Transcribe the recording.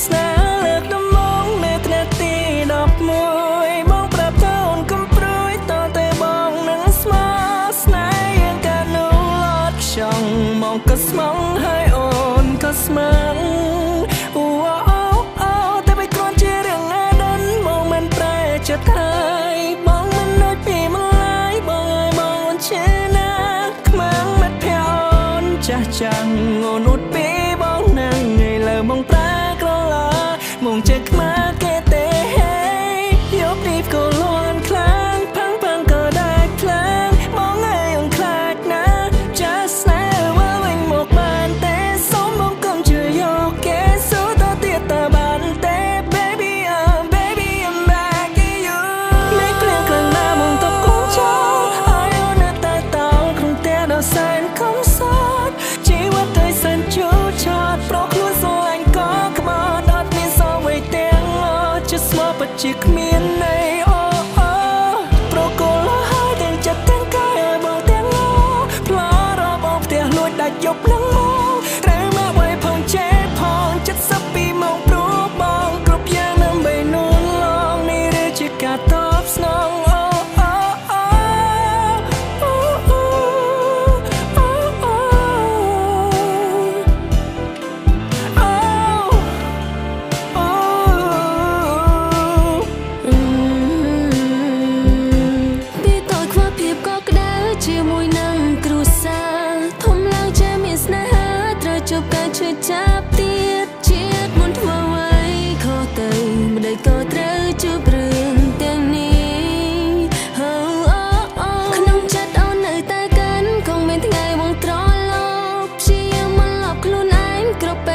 ស្នេហ៍លើកដំមងនៅថ្នាក់ទី11បងប្រាប់ថាអូនកំព្រួយតតែបងនឹងស្មោះស្នេហ៍យ៉ាងកាលនោះឡតខ្ចង់មកក៏ស្មងហើយអូនក៏ស្មឹងអូតែបីគ្រាន់ជារឿងអាដិនមកមិនប្រែចិត្តហើយបងមិនដូចពីម្លាយបងឲ្យបងអូនឈឺណាស់ខ្មាំងមិត្តភក្តិអូនចាស់ចាំងអូនអត់ពីបងនឹងឥឡូវបងប្រែក្រឡាមកចេះខ្មាស់គេទេយកនេះក៏លន់ខ្លាំងផាំងក៏ได้ខ្លាំងបងឲ្យអូនខ្លាចណាស់ចាស់ស្នេហ៍វិញមកបានទេសូមបងកុំជឿយកគេសួរតទៀតតើបានទេ baby I'm back to you មេឃលៀងខ្លាំងណាស់មកតកូនចោលឲ្យអូននៅតែតោងក្នុងផ្ទះដ៏សែនកំសត់ជីវិតដែលសែនជូរឆាតប្រខ្លួនស្រឡាញ់ក៏ខ្មោចអត់មានសោះអ្វីទាំងជាស្មោះពិតជាគ្មានន័យប្រកូលហើយទាំងចិត្តទាំងកាយឲ្យបងទាំងផ្លោរបងផ្ទះលួចដាច់យប់នឹងមកត្រូវមកໄວផងចេះផង72ម៉ោងព្រោះបងគ្រប់យ៉ាងដើម្បីនួនឡងនេះឬជាការតបស្នងជាមួយនឹងគ្រួសារធំឡើងចេះមានស្នេហាត្រូវជួបការឈឺចាប់ទៀតជាតិមុនធ្វើអ្វីខុសទៅម្ដេចក៏ត្រូវជួបរឿងទាំងនេះក្នុងចិត្តអូននៅតែកាន់គង់មានថ្ងៃបងត្រឡប់ព្យាយាមមកលប់ខ្លួនឯងគ្រប់ពេល